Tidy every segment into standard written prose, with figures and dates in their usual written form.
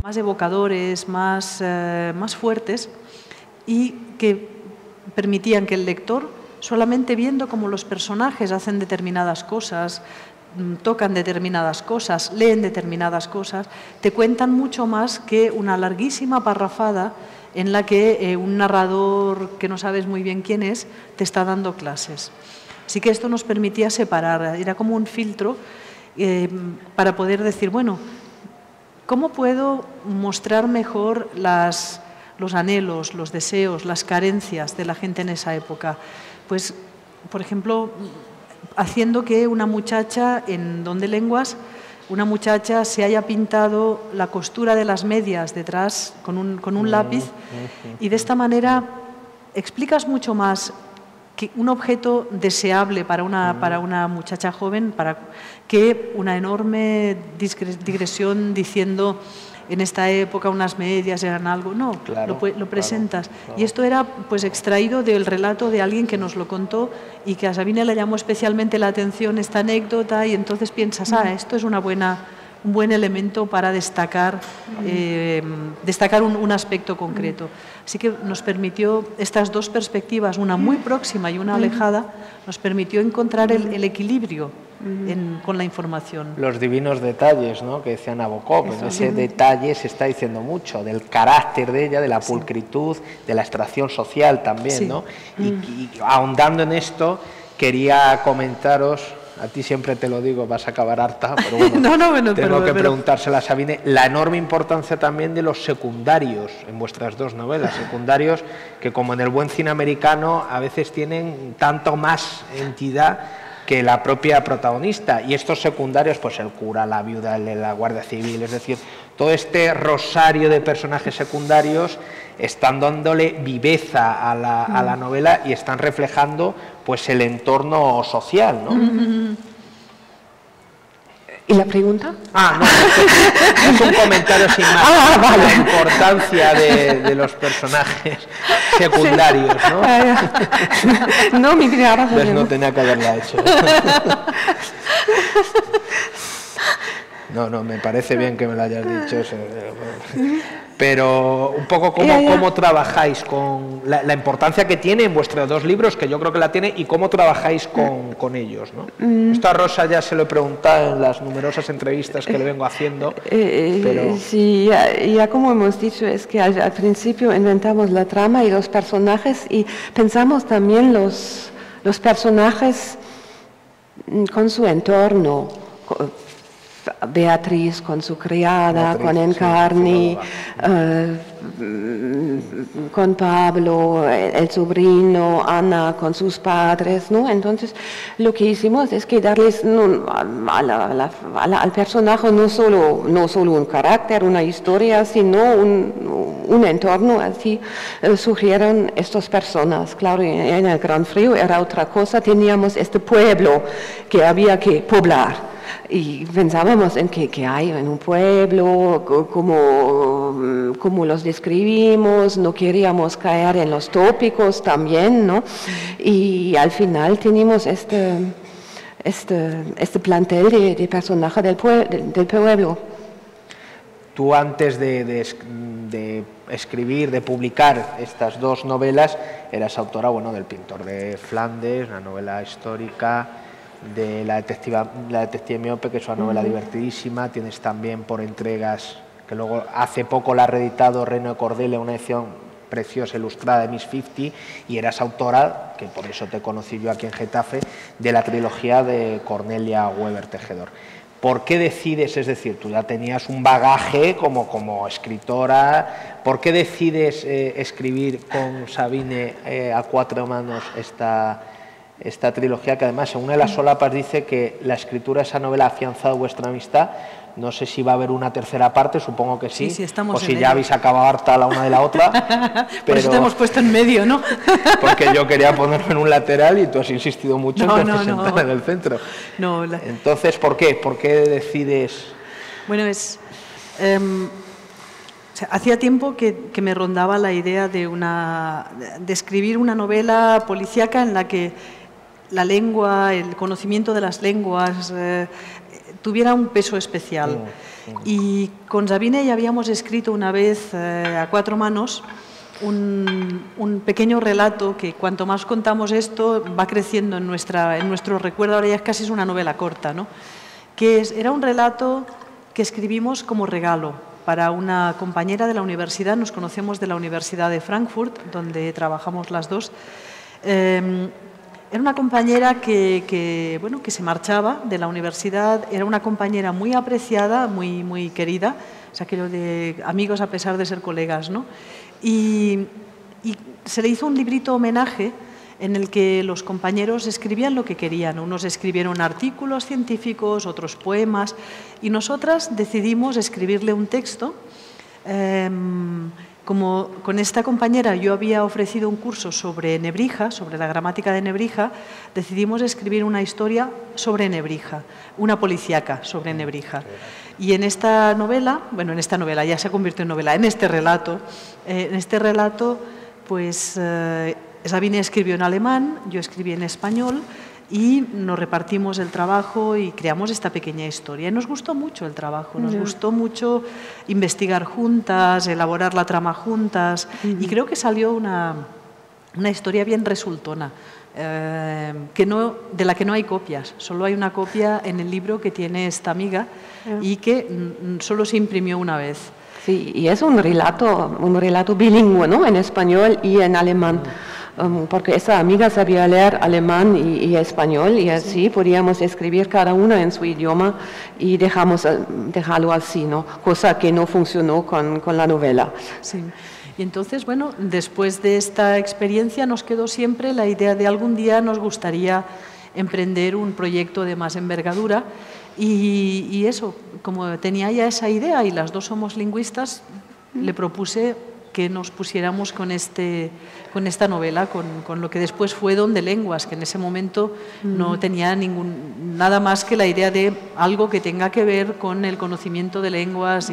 más evocadores, más fuertes, y que permitían que el lector, solamente viendo cómo los personajes hacen determinadas cosas, tocan determinadas cosas, leen determinadas cosas, te cuentan mucho más que una larguísima parrafada en la que un narrador que no sabes muy bien quién es te está dando clases. Así que esto nos permitía separar, era como un filtro para poder decir, bueno, ¿cómo puedo mostrar mejor los anhelos, los deseos, las carencias de la gente en esa época? Pues, por ejemplo, haciendo que una muchacha en Don de Lenguas, una muchacha se haya pintado la costura de las medias detrás con un lápiz, y de esta manera explicas mucho más que un objeto deseable para una muchacha joven que una enorme digresión diciendo en esta época unas medias eran algo. No, claro, lo presentas. Claro. Y esto era pues extraído del relato de alguien que nos lo contó y que a Sabine le llamó especialmente la atención esta anécdota, y entonces piensas, esto es un buen elemento para destacar un aspecto concreto. Así que nos permitió estas dos perspectivas, una muy próxima y una alejada, nos permitió encontrar el equilibrio con la información. Los divinos detalles, ¿no?, que decía Nabokov. En ese detalle se está diciendo mucho del carácter de ella, de la pulcritud, de la extracción social también, ¿no? Y ahondando en esto, quería comentaros, a ti siempre te lo digo, vas a acabar harta, pero bueno, tengo que preguntársela a Sabine, la enorme importancia también de los secundarios en vuestras dos novelas, secundarios que, como en el buen cine americano, a veces tienen tanto más entidad que la propia protagonista, y estos secundarios, pues el cura, la viuda, la guardia civil, es decir, todo este rosario de personajes secundarios están dándole viveza a la novela y están reflejando pues el entorno social, ¿no? ¿Y la pregunta? No, es un comentario sin más. Vale. La importancia de los personajes secundarios, ¿no? No, mi vida, pues no tenía que haberla hecho. No, me parece bien que me lo hayas dicho. Pero un poco cómo trabajáis con la importancia que tiene en vuestros dos libros, que yo creo que la tiene, y cómo trabajáis con ellos, ¿no? Esto a Rosa ya se lo he preguntado en las numerosas entrevistas que le vengo haciendo. Pero... Sí, ya como hemos dicho, es que al principio inventamos la trama y los personajes, y pensamos también los personajes con su entorno. Beatriz con su criada, con Encarni, con Pablo, el sobrino, Ana con sus padres, ¿no? Entonces, lo que hicimos es que darles al personaje no solo un carácter, una historia, sino un entorno. Así surgieron estas personas. Claro, en el Gran Frío era otra cosa, teníamos este pueblo que había que poblar. Y pensábamos en que hay en un pueblo, como los describimos, no queríamos caer en los tópicos también, ¿no? Y al final tenemos este plantel de personajes del pueblo. Tú, antes de escribir, de publicar estas dos novelas, eras autora, del Pintor de Flandes, una novela histórica, de La detective miope, que es una novela divertidísima. Tienes también por entregas, que luego hace poco la ha reeditado Reino de Cordelia, una edición preciosa ilustrada de Miss 50, y eras autora, que por eso te conocí yo aquí en Getafe, de la trilogía de Cornelia Weber Tejedor. ¿Por qué decides, es decir, tú ya tenías un bagaje como escritora, ¿por qué decides escribir con Sabine a cuatro manos esta trilogía, que además en una de las solapas dice que la escritura de esa novela ha afianzado vuestra amistad? No sé si va a haber una tercera parte, supongo que sí, estamos o si ya habéis acabado harta la una de la otra. Por eso te hemos puesto en medio, ¿no? Porque yo quería ponerme en un lateral y tú has insistido mucho en que te sentara en el centro. Entonces, ¿por qué? ¿Por qué decides...? Bueno, hacía tiempo que me rondaba la idea de escribir una novela policíaca en la que la lengua, el conocimiento de las lenguas, tuviera un peso especial. Y con Sabine ya habíamos escrito una vez a 4 manos un pequeño relato que cuanto más contamos esto va creciendo en nuestro recuerdo, ahora ya casi es una novela corta, ¿no? Era un relato que escribimos como regalo para una compañera de la universidad, nos conocemos de la Universidad de Frankfurt, donde trabajamos las dos. Era una compañera que se marchaba de la universidad, era una compañera muy apreciada, muy querida, o sea, aquello de amigos a pesar de ser colegas, ¿no? Y se le hizo un librito homenaje en el que los compañeros escribían lo que querían. Unos escribieron artículos científicos, otros poemas, y nosotras decidimos escribirle un texto. Como con esta compañera yo había ofrecido un curso sobre Nebrija, sobre la gramática de Nebrija, decidimos escribir una historia sobre Nebrija, una policíaca sobre Nebrija. Y en esta novela, ya se convirtió en novela, en este relato, pues Sabine escribió en alemán, yo escribí en español y nos repartimos el trabajo y creamos esta pequeña historia. Y nos gustó mucho el trabajo, nos gustó mucho investigar juntas, elaborar la trama juntas y creo que salió una historia bien resultona. De la que no hay copias, solo hay una copia en el libro que tiene esta amiga y que solo se imprimió una vez. Sí, y es un relato bilingüe, ¿no? En español y en alemán, porque esa amiga sabía leer alemán y español y así podíamos escribir cada una en su idioma y dejarlo así, ¿no? Cosa que no funcionó con la novela. Sí. Y entonces, bueno, después de esta experiencia nos quedó siempre la idea de algún día nos gustaría emprender un proyecto de más envergadura y eso, como tenía ya esa idea y las dos somos lingüistas, le propuse que nos pusiéramos con esta novela, con lo que después fue Don de Lenguas, que en ese momento no tenía nada más que la idea de algo que tenga que ver con el conocimiento de lenguas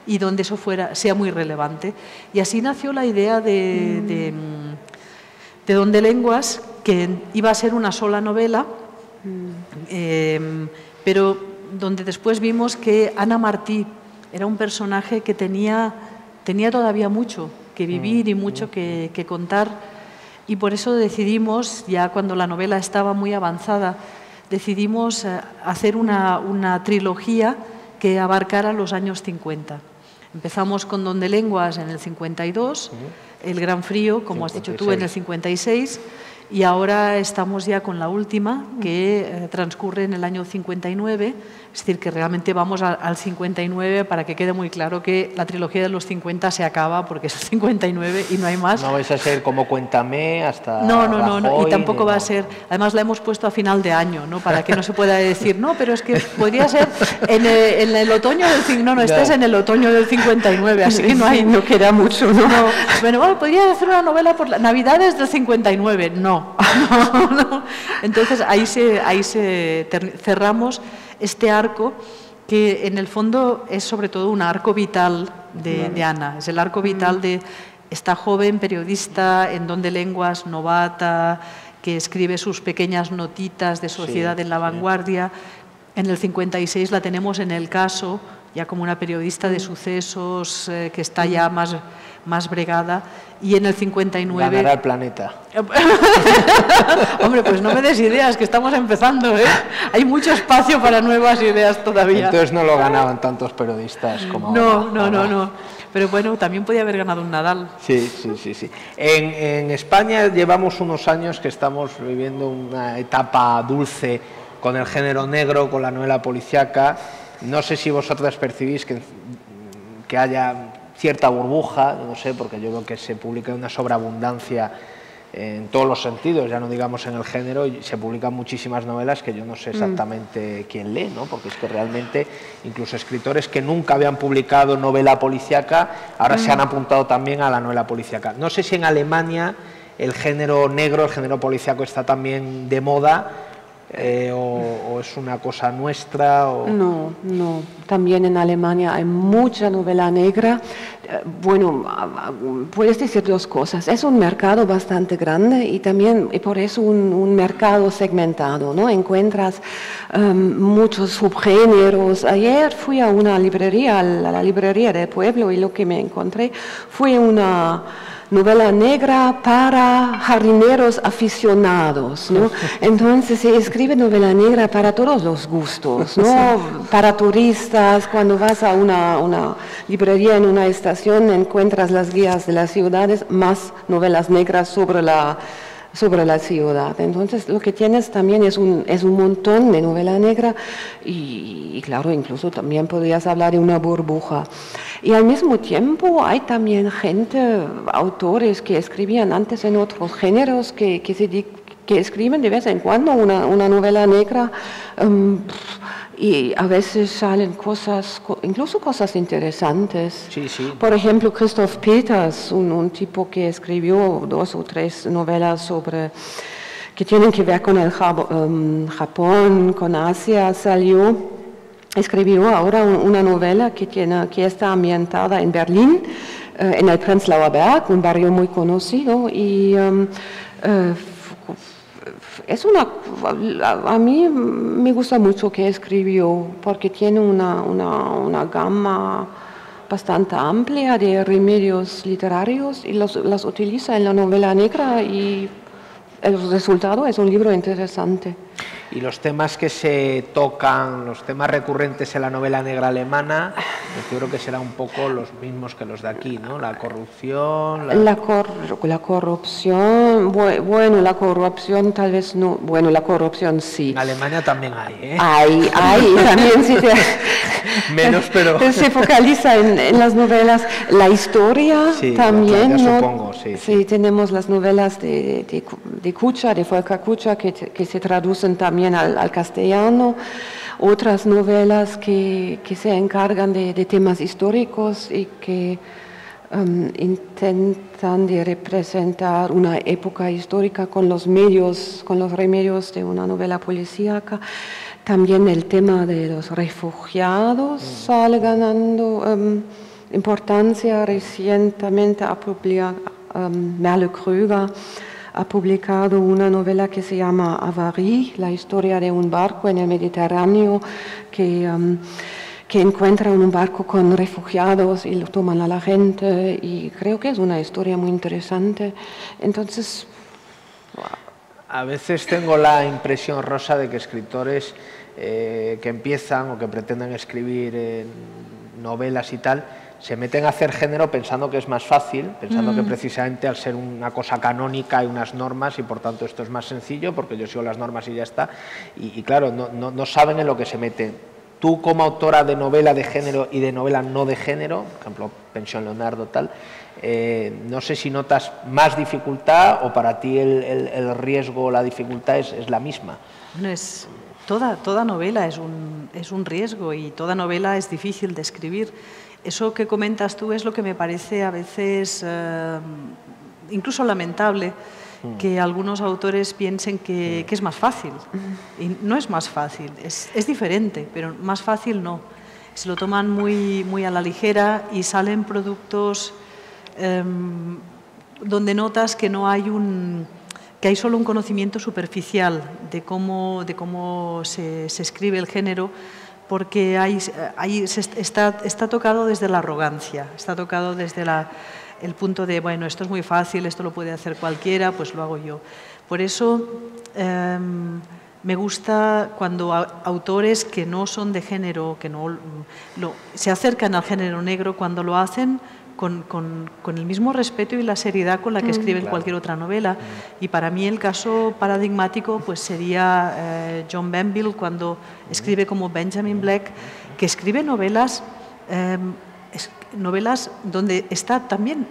y donde eso sea muy relevante. Y así nació la idea de Don de Lenguas, que iba a ser una sola novela, pero donde después vimos que Ana Martí era un personaje que tenía todavía mucho que vivir y mucho que contar, y por eso decidimos, ya cuando la novela estaba muy avanzada, decidimos hacer una trilogía que abarcara los años 50. Empezamos con Don de Lenguas en el 52, El Gran Frío, como 56. Has dicho tú, en el 56, y ahora estamos ya con la última, que transcurre en el año 59, es decir, que realmente vamos al 59 para que quede muy claro que la trilogía de los 50 se acaba porque es el 59 y no hay más. No vais a ser como Cuéntame hasta No, Rajoy, y tampoco va a ser, además la hemos puesto a final de año, ¿no? Para que no se pueda decir, no, pero es que podría ser en el otoño del 59, no, esta es en el otoño del 59, así que no queda mucho, ¿no? Bueno, podría hacer una novela por las Navidades del 59, no. Entonces ahí cerramos este arco, que en el fondo es sobre todo un arco vital de Ana, es el arco vital de esta joven periodista en Don de Lenguas, novata, que escribe sus pequeñas notitas de sociedad en La Vanguardia. En el 56 la tenemos en El Caso, ya como una periodista de sucesos que está ya más bregada, y en el 59... Ganará el Planeta. Hombre, pues no me des ideas, que estamos empezando, ¿eh? Hay mucho espacio para nuevas ideas todavía. Entonces no lo ganaban tantos periodistas como ahora. No. Pero bueno, también podía haber ganado un Nadal. Sí. En España llevamos unos años que estamos viviendo una etapa dulce con el género negro, con la novela policíaca. No sé si vosotras percibís que haya cierta burbuja, no sé, porque yo veo que se publica una sobreabundancia en todos los sentidos, ya no digamos en el género, y se publican muchísimas novelas que yo no sé exactamente quién lee, ¿no? Porque es que realmente incluso escritores que nunca habían publicado novela policíaca ahora se han apuntado también a la novela policíaca. No sé si en Alemania el género negro, el género policíaco está también de moda, o es una cosa nuestra? O... No, no. También en Alemania hay mucha novela negra. Bueno, puedes decir dos cosas. Es un mercado bastante grande y también y por eso un mercado segmentado, ¿no? Encuentras muchos subgéneros. Ayer fui a una librería, a la librería del pueblo, y lo que me encontré fue una novela negra para jardineros aficionados, ¿no? Entonces se escribe novela negra para todos los gustos, ¿no? Para turistas, cuando vas a una librería en una estación encuentras las guías de las ciudades, más novelas negras sobre la ciudad. Entonces lo que tienes también es un montón de novela negra y claro, incluso también podrías hablar de una burbuja. Y al mismo tiempo hay también autores que escribían antes en otros géneros que escriben de vez en cuando una novela negra y a veces salen cosas, incluso cosas interesantes. Sí, sí. Por ejemplo, Christoph Peters, un tipo que escribió 2 o 3 novelas que tienen que ver con el Japón, con Asia, escribió ahora una novela que está ambientada en Berlín, en el Prenzlauer Berg, un barrio muy conocido, y a mí me gusta mucho que escribió, porque tiene una gama bastante amplia de remedios literarios y los utiliza en la novela negra y el resultado es un libro interesante. Y los temas que se tocan, los temas recurrentes en la novela negra alemana, pues yo creo que serán un poco los mismos que los de aquí, ¿no? La corrupción... La corrupción, bueno, la corrupción tal vez no, bueno, la corrupción sí. En Alemania también hay, ¿eh? Hay, también sí. Menos, pero... Se focaliza en las novelas. La historia sí, también, ya ¿no? Supongo, sí. Sí, tenemos las novelas de Kutscher, de Volker Kutscher, que se traducen también al castellano, otras novelas que se encargan de temas históricos y que intentan de representar una época histórica con los remedios de una novela policíaca. También el tema de los refugiados sale ganando importancia. Recientemente Merle Krüger ha publicado una novela que se llama Avarie, la historia de un barco en el Mediterráneo que encuentra un barco con refugiados y lo toman a la gente, y creo que es una historia muy interesante. Entonces... A veces tengo la impresión, Rosa, de que escritores que empiezan o que pretenden escribir novelas y tal, se meten a hacer género pensando que es más fácil, pensando que precisamente al ser una cosa canónica hay unas normas y por tanto esto es más sencillo porque yo sigo las normas y ya está. Y claro, no saben en lo que se meten. Tú como autora de novela de género y de novela no de género, por ejemplo, Pensión Leonardo, tal, no sé si notas más dificultad o para ti el riesgo o la dificultad es la misma. Toda novela es un riesgo y toda novela es difícil de escribir. Eso que comentas tú es lo que me parece a veces incluso lamentable, que algunos autores piensen que es más fácil. Y no es más fácil, es diferente, pero más fácil no. Se lo toman muy a la ligera y salen productos donde notas que no hay que hay solo un conocimiento superficial de cómo se escribe el género, porque está tocado desde la arrogancia, está tocado desde el punto de, bueno, esto es muy fácil, esto lo puede hacer cualquiera, pues lo hago yo. Por eso me gusta cuando autores que no son de género, que se acercan al género negro, cuando lo hacen con el mismo respeto y la seriedad con la que escriben cualquier otra novela. Y para mí el caso paradigmático pues sería John Banville, cuando escribe como Benjamin Black, que escribe novelas donde está también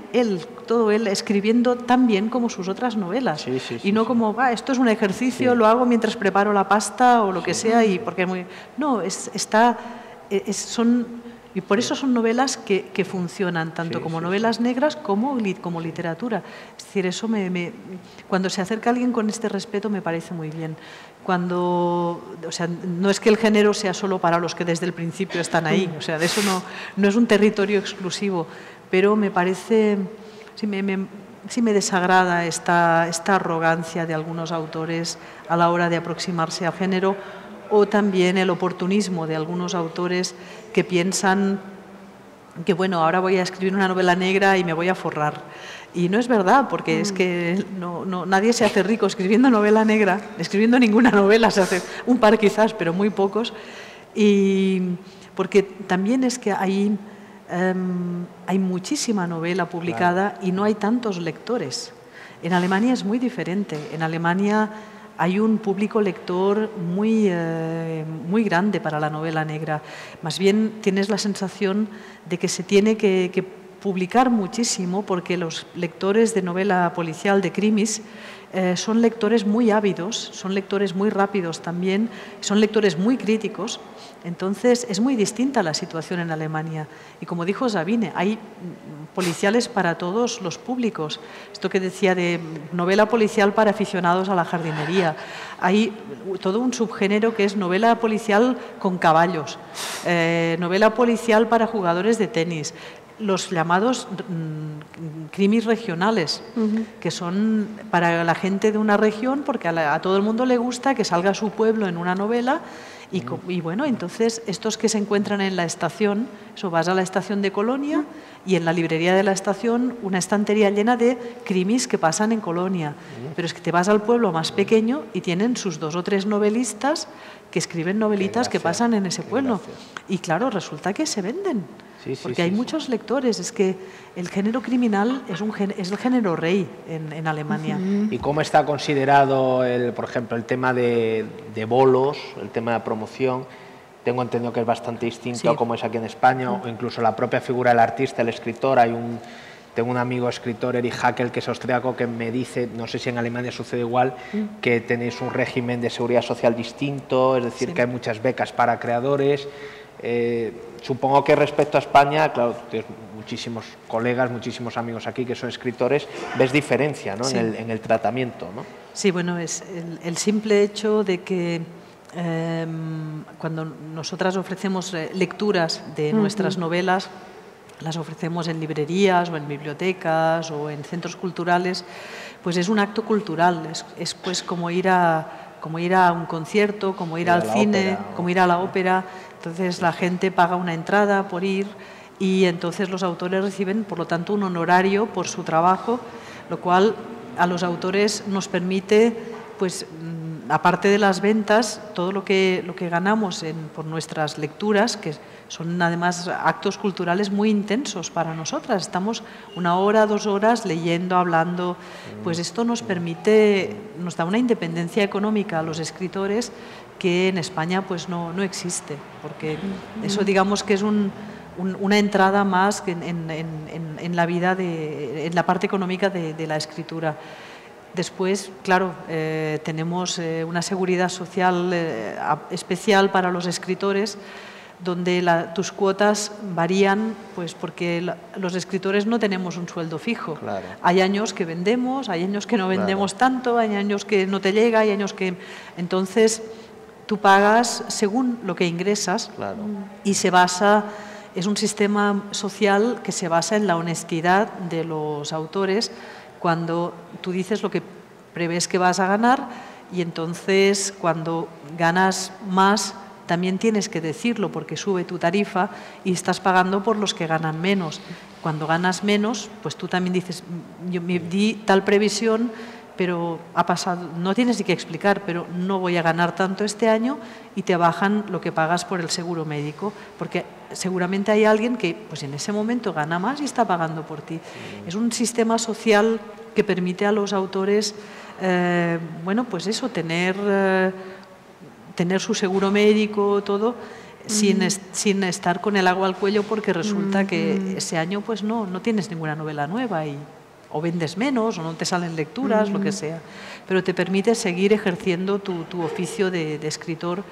todo él escribiendo tan bien como sus otras novelas. Y no como, esto es un ejercicio, lo hago mientras preparo la pasta o lo que sea, y porque es muy... No, son Y por eso son novelas que funcionan, tanto como novelas negras como literatura. Es decir, eso cuando se acerca alguien con este respeto me parece muy bien. O sea, no es que el género sea solo para los que desde el principio están ahí, o sea, de eso no es un territorio exclusivo, pero me parece, sí me desagrada esta arrogancia de algunos autores a la hora de aproximarse al género, o también el oportunismo de algunos autores que piensan que, bueno, ahora voy a escribir una novela negra y me voy a forrar. Y no es verdad, porque es que nadie se hace rico escribiendo novela negra, escribiendo ninguna novela, se hace un par quizás, pero muy pocos. Y porque también es que hay muchísima novela publicada y no hay tantos lectores. En Alemania es muy diferente. En Alemania hay un público lector muy grande para la novela negra. Más bien tienes la sensación de que se tiene que publicar muchísimo, porque los lectores de novela policial, de crimis, son lectores muy ávidos, son lectores muy rápidos también, son lectores muy críticos. Entonces es muy distinta la situación en Alemania. Y como dijo Sabine, hay policiales para todos los públicos. Esto que decía de novela policial para aficionados a la jardinería. Hay todo un subgénero que es novela policial con caballos, novela policial para jugadores de tenis, los llamados crimis regionales, que son para la gente de una región, porque a todo el mundo le gusta que salga su pueblo en una novela. Y bueno, entonces estos que se encuentran en la estación, vas a la estación de Colonia y en la librería de la estación una estantería llena de crimis que pasan en Colonia. Pero es que te vas al pueblo más pequeño y tienen sus 2 o 3 novelistas que escriben novelitas que pasan en ese pueblo. Y claro, resulta que se venden. Porque hay muchos lectores. Es que el género criminal es el género rey en Alemania. ¿Y cómo está considerado, por ejemplo, el tema de bolos, el tema de promoción? Tengo entendido que es bastante distinto a como es aquí en España, o incluso la propia figura del artista, el escritor. Tengo un amigo escritor, Erich Hackel, que es austríaco, que me dice, no sé si en Alemania sucede igual, que tenéis un régimen de seguridad social distinto, es decir, que hay muchas becas para creadores. Supongo que respecto a España, claro, tienes muchísimos colegas, muchísimos amigos aquí que son escritores, ves diferencia, ¿no? en el tratamiento, ¿no? Sí, bueno, es el simple hecho de que cuando nosotras ofrecemos lecturas de nuestras novelas, las ofrecemos en librerías o en bibliotecas o en centros culturales, pues es un acto cultural, es pues como ir a un concierto, como ir al cine, como ir a la ópera. Entonces la gente paga una entrada por ir y entonces los autores reciben, por lo tanto, un honorario por su trabajo, lo cual a los autores nos permite, pues, aparte de las ventas, todo lo que ganamos por nuestras lecturas, que son además actos culturales muy intensos para nosotras. Estamos 1 hora, 2 horas leyendo, hablando. Pues esto nos da una independencia económica a los escritores que en España pues no existe, porque eso digamos que es una entrada más en la vida, en la parte económica de la escritura. Después, claro, tenemos una seguridad social especial para los escritores, donde tus cuotas varían, pues porque los escritores no tenemos un sueldo fijo. Claro. Hay años que vendemos, hay años que no vendemos tanto, hay años que no te llega, hay años que... Entonces, tú pagas según lo que ingresas y es un sistema social que se basa en la honestidad de los autores. Cuando tú dices lo que prevés que vas a ganar, y entonces cuando ganas más también tienes que decirlo, porque sube tu tarifa y estás pagando por los que ganan menos. Cuando ganas menos, pues tú también dices, yo me di tal previsión, pero ha pasado, no tienes ni que explicar, pero no voy a ganar tanto este año, y te bajan lo que pagas por el seguro médico, porque seguramente hay alguien que pues en ese momento gana más y está pagando por ti. Es un sistema social que permite a los autores, bueno, pues eso, tener su seguro médico, todo, sin estar con el agua al cuello, porque resulta que ese año pues no tienes ninguna novela nueva. o vendes menos, o no te salen lecturas, lo que sea, pero te permite seguir ejerciendo tu oficio de escritor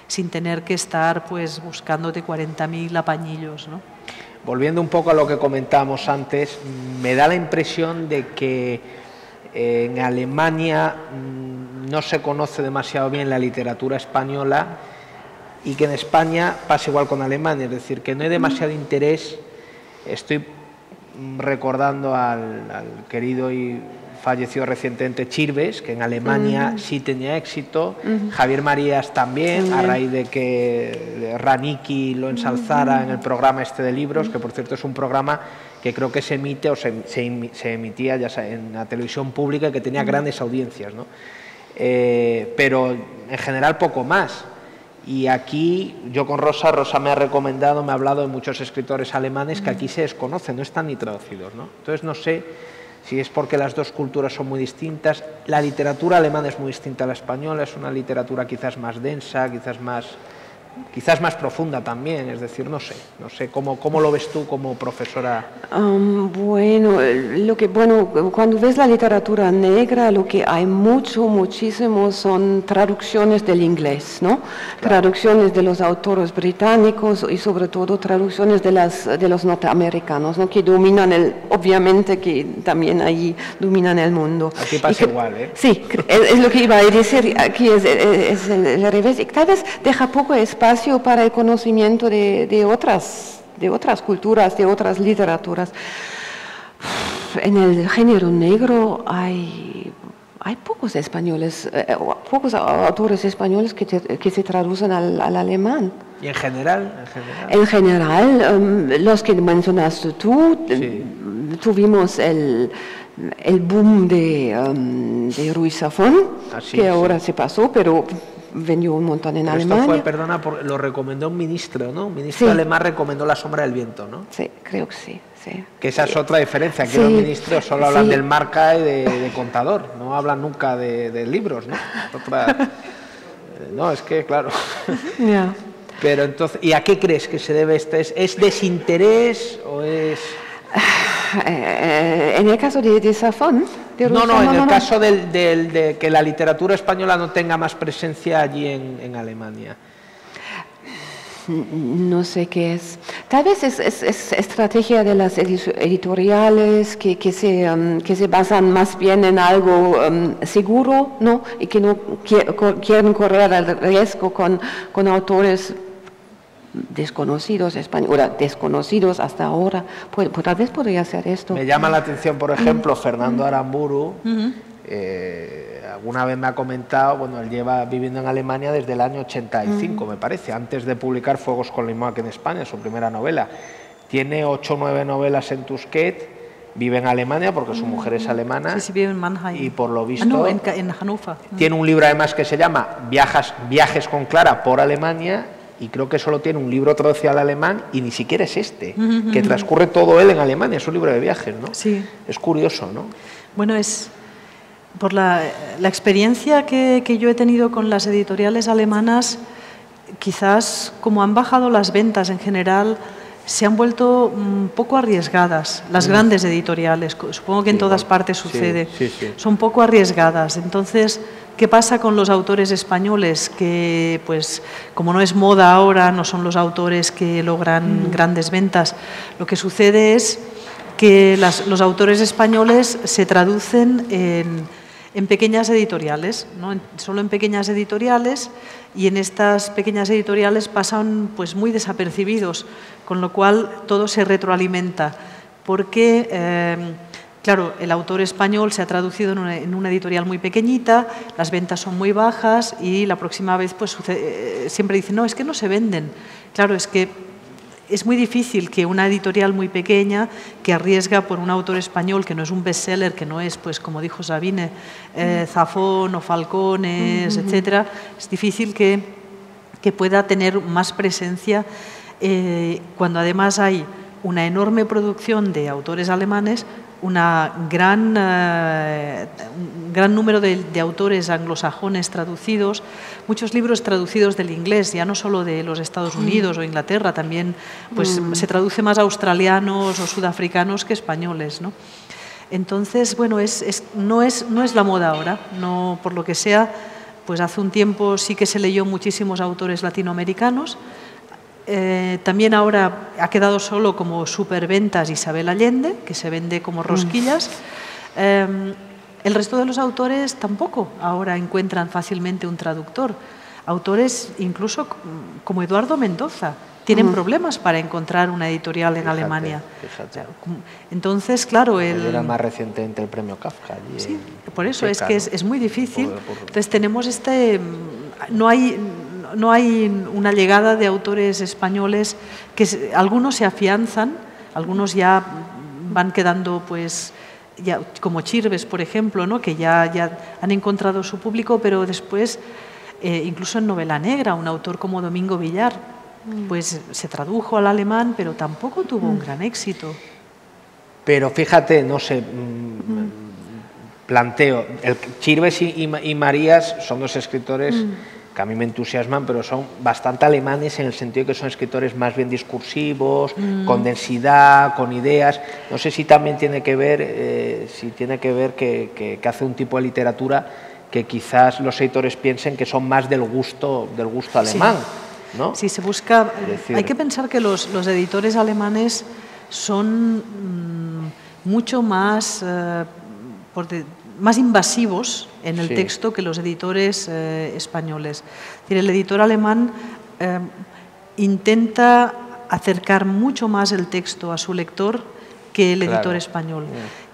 sin tener que estar pues buscándote 40.000 apañillos, ¿no? Volviendo un poco a lo que comentábamos antes, me da la impresión de que en Alemania no se conoce demasiado bien la literatura española y que en España pasa igual con Alemania, es decir, que no hay demasiado interés. Estoy recordando al querido y fallecido recientemente Chirves, que en Alemania sí tenía éxito, Javier Marías también, a raíz de que Raniki lo ensalzara en el programa este de libros, que por cierto es un programa que creo que se emite o se emitía ya en la televisión pública y que tenía grandes audiencias, ¿no? Pero en general poco más. Y aquí, yo con Rosa me ha recomendado, me ha hablado de muchos escritores alemanes que aquí se desconocen, no están ni traducidos, ¿no? Entonces no sé si es porque las dos culturas son muy distintas. La literatura alemana es muy distinta a la española, es una literatura quizás más densa, quizás más profunda también, es decir, no sé cómo lo ves tú como profesora. Bueno, cuando ves la literatura negra, lo que hay muchísimo son traducciones del inglés, ¿no? Claro. Traducciones de los autores británicos y sobre todo traducciones de los norteamericanos, ¿no? Que dominan obviamente que también ahí dominan el mundo. Aquí pasa igual, ¿eh? Sí, es lo que iba a decir, aquí es el revés, y tal vez deja poco espacio para el conocimiento de otras culturas, de otras literaturas. En el género negro hay pocos españoles, pocos autores españoles que se traducen al alemán. ¿Y en general? En general, los que mencionaste tú, sí. Tuvimos el boom de Ruiz Zafón, que ahora se pasó, pero vendió un montón en Alemania. Esto fue, perdona, lo recomendó un ministro, ¿no? Un ministro alemán recomendó La sombra del viento, ¿no? Sí, creo que sí. Sí. Que esa es otra diferencia, que los ministros solo hablan del marca y de contador, no hablan nunca de libros, ¿no? No, es que, claro. Yeah. Pero entonces, ¿y a qué crees que se debe esto? ¿Es desinterés o es...? En el caso de Zafón... En el caso de que la literatura española no tenga más presencia allí en Alemania. No sé qué es. Tal vez es estrategia de las editoriales que se basan más bien en algo seguro, ¿no? Y que no quieren correr el riesgo con autores desconocidos desconocidos hasta ahora. Tal vez podría ser esto. Me llama la atención, por ejemplo, Fernando Aramburu. Alguna vez me ha comentado, bueno, él lleva viviendo en Alemania desde el año 85, me parece, antes de publicar Fuegos con Limoac en España, su primera novela. Tiene 8 o 9 novelas en Tusquets, vive en Alemania porque su mujer es alemana. Sí, vive en Mannheim. Y por lo visto... en Hannover. Tiene un libro además que se llama Viajes con Clara por Alemania, y creo que solo tiene un libro traducido al alemán y ni siquiera es que transcurre todo él en Alemania, es un libro de viajes, ¿no? Sí. Es curioso, ¿no? Bueno, es por la experiencia que yo he tenido con las editoriales alemanas, quizás como han bajado las ventas en general, se han vuelto un poco arriesgadas, las grandes editoriales, supongo que en todas partes sucede, son poco arriesgadas. Entonces, ¿qué pasa con los autores españoles? Que, pues, como no es moda ahora, no son los autores que logran grandes ventas. Lo que sucede es que los autores españoles se traducen en pequeñas editoriales, ¿no? Solo en pequeñas editoriales, y en estas pequeñas editoriales pasan pues muy desapercibidos, con lo cual todo se retroalimenta, porque claro, el autor español se ha traducido en una editorial muy pequeñita, las ventas son muy bajas y la próxima vez pues siempre dicen, no, es que no se venden. Claro, es que es muy difícil que una editorial muy pequeña que arriesga por un autor español que no es un bestseller, que no es, pues como dijo Sabine, Zafón o Falcones, etcétera, es difícil que pueda tener más presencia cuando además hay una enorme producción de autores alemanes, un gran número de autores anglosajones traducidos, muchos libros traducidos del inglés, ya no solo de los Estados Unidos o Inglaterra, también pues, se traduce más australianos o sudafricanos que españoles, ¿no? Entonces, bueno, no es la moda ahora, no, por lo que sea, pues hace un tiempo sí que se leyó muchísimos autores latinoamericanos. También ahora ha quedado solo como superventas Isabel Allende, que se vende como rosquillas. El resto de los autores tampoco ahora encuentran fácilmente un traductor. Autores incluso como Eduardo Mendoza tienen problemas para encontrar una editorial en Alemania. Fíjate. Entonces, claro... Era más recientemente el premio Kafka. Sí, por eso es que es muy difícil. Entonces tenemos no hay una llegada de autores españoles que algunos se afianzan, algunos ya van quedando pues... Ya, como Chirves, por ejemplo, ¿no? Que ya han encontrado su público, pero después, incluso en novela negra, un autor como Domingo Villar, pues se tradujo al alemán, pero tampoco tuvo un gran éxito. Pero fíjate, no sé, planteo, Chirves y Marías son dos escritores que a mí me entusiasman, pero son bastante alemanes en el sentido de que son escritores más bien discursivos, con densidad, con ideas. No sé si también tiene que ver, que hace un tipo de literatura que quizás los editores piensen que son más del gusto alemán. Sí. ¿No? Sí, se busca... hay que pensar que los editores alemanes son mucho más invasivos en el texto que los editores españoles. Es decir, el editor alemán intenta acercar mucho más el texto a su lector que el editor español.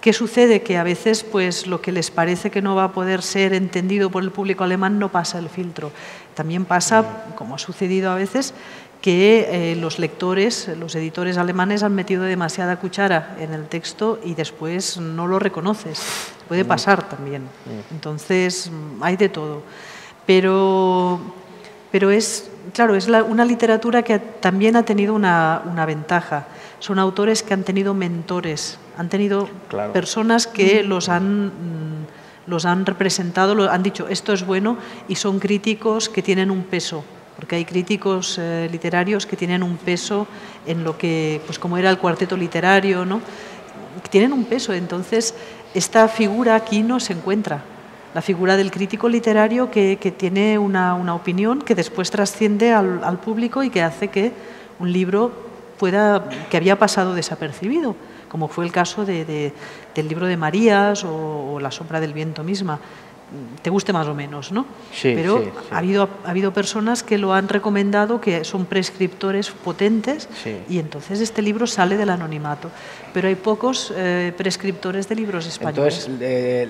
¿Qué sucede? Que a veces pues, lo que les parece que no va a poder ser entendido por el público alemán no pasa el filtro. También pasa, como ha sucedido a veces, que los lectores, los editores alemanes han metido demasiada cuchara en el texto y después no lo reconoces. Puede pasar también. Entonces, hay de todo. Pero es, claro, es una literatura que también ha tenido una ventaja. Son autores que han tenido mentores, han tenido personas que los han representado, han dicho esto es bueno, y son críticos que tienen un peso. Porque hay críticos literarios que tienen un peso en lo que, pues como era el cuarteto literario, ¿no? Tienen un peso. Entonces, esta figura aquí no se encuentra. La figura del crítico literario que tiene una opinión que después trasciende al público y que hace que un libro que había pasado desapercibido, como fue el caso del libro de Marías o La sombra del viento misma. Te guste más o menos, ¿no? Sí, pero sí. Ha habido personas que lo han recomendado, que son prescriptores potentes, y entonces este libro sale del anonimato. Pero hay pocos prescriptores de libros españoles. Entonces,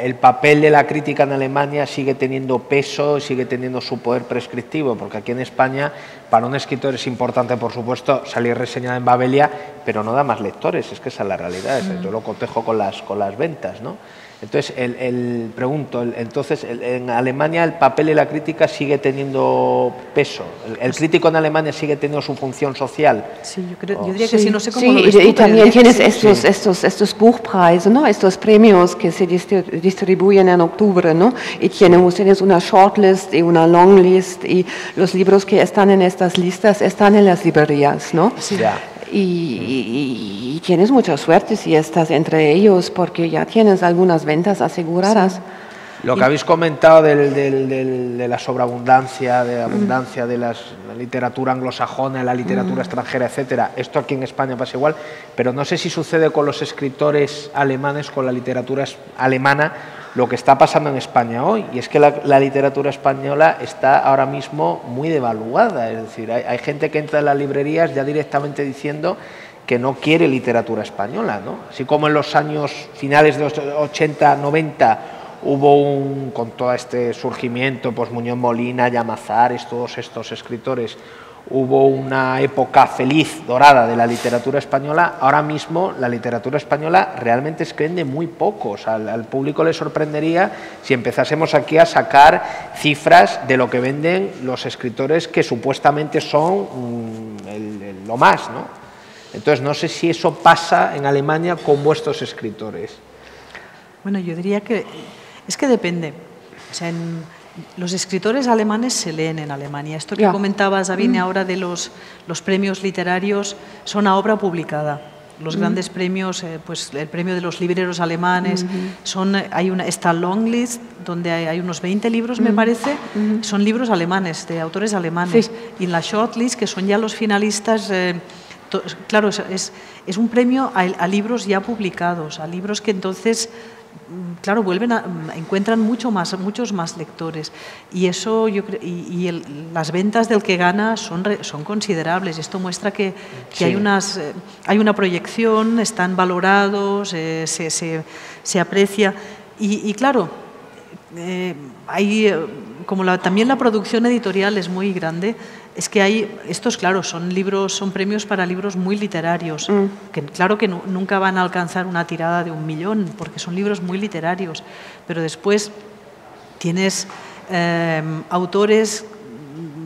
el papel de la crítica en Alemania sigue teniendo peso, sigue teniendo su poder prescriptivo, porque aquí en España, para un escritor es importante, por supuesto, salir reseñada en Babelia, pero no da más lectores, es que esa es la realidad, yo lo cotejo con las ventas, ¿no? Entonces, pregunto, en Alemania el papel de la crítica sigue teniendo peso. ¿El crítico en Alemania sigue teniendo su función social? Sí, yo diría que sí, no sé cómo lo ves tú, y también tienes estos Buchpreise, ¿no? Estos premios que se distribuyen en octubre, ¿no? Y tienen ustedes una shortlist y una longlist, y los libros que están en estas listas están en las librerías, ¿no? Sí. Ya. Y tienes mucha suerte si estás entre ellos, porque ya tienes algunas ventas aseguradas. Sí. Lo que habéis comentado de la sobreabundancia, de la abundancia de la literatura anglosajona, la literatura extranjera, etcétera, esto aquí en España pasa igual, pero no sé si sucede con los escritores alemanes, con la literatura alemana, lo que está pasando en España hoy, y es que la literatura española está ahora mismo muy devaluada, es decir, hay gente que entra en las librerías ya directamente diciendo que no quiere literatura española, ¿no? Así como en los años finales de los 80, 90 hubo con todo este surgimiento, pues Muñoz Molina, Llamazares, todos estos escritores, hubo una época feliz, dorada de la literatura española. Ahora mismo la literatura española realmente es que vende muy poco. O sea, al público le sorprendería si empezásemos aquí a sacar cifras de lo que venden los escritores que supuestamente son lo más, ¿no? Entonces, no sé si eso pasa en Alemania con vuestros escritores. Bueno, yo diría que es que depende. O sea, los escritores alemanes se leen en Alemania. Esto que comentaba Sabine ahora de los premios literarios son a obra publicada. los grandes premios, pues el premio de los libreros alemanes, está Longlist, donde hay unos 20 libros, me parece, son libros alemanes, de autores alemanes, y en la Shortlist, que son ya los finalistas. Claro, es un premio a libros ya publicados, a libros que entonces, claro, encuentran muchos más lectores, y eso las ventas del que gana son considerables. Esto muestra que hay una proyección, están valorados, se aprecia, y claro, también la producción editorial es muy grande. Es que estos, claro, son premios para libros muy literarios, que claro que nunca van a alcanzar una tirada de 1 millón, porque son libros muy literarios, pero después tienes autores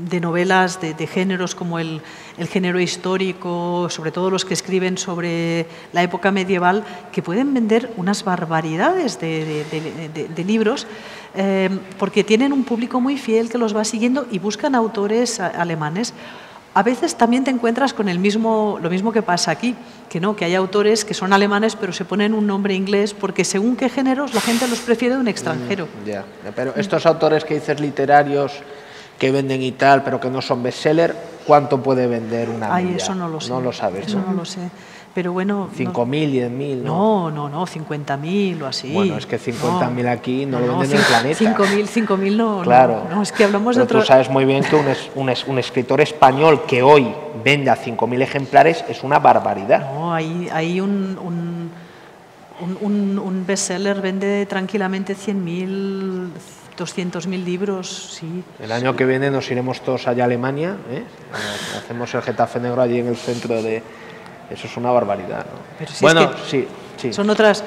de novelas de géneros como el género histórico, sobre todo los que escriben sobre la época medieval, que pueden vender unas barbaridades de libros, porque tienen un público muy fiel que los va siguiendo y buscan autores alemanes. A veces también te encuentras con lo mismo que pasa aquí, que hay autores que son alemanes pero se ponen un nombre inglés porque según qué géneros la gente los prefiere de un extranjero. Pero estos autores que dices literarios que venden y tal, pero que no son bestseller, ¿cuánto puede vender una media? Eso no lo sé. No lo sabes, eso no lo sé. Pero bueno... 5.000, 10.000, ¿no? No, 50.000 o así. Bueno, es que 50.000 aquí no lo venden en el planeta. 5.000 no. Claro. No, es que hablamos de otro... Tú sabes muy bien que un escritor español que hoy vende a 5.000 ejemplares es una barbaridad. No, hay un bestseller vende tranquilamente 100.000... 200.000 libros, sí. El año que viene nos iremos todos allá a Alemania, hacemos el Getafe Negro allí en el centro de... Eso es una barbaridad, ¿no? Pero si bueno, es que sí. Son otras...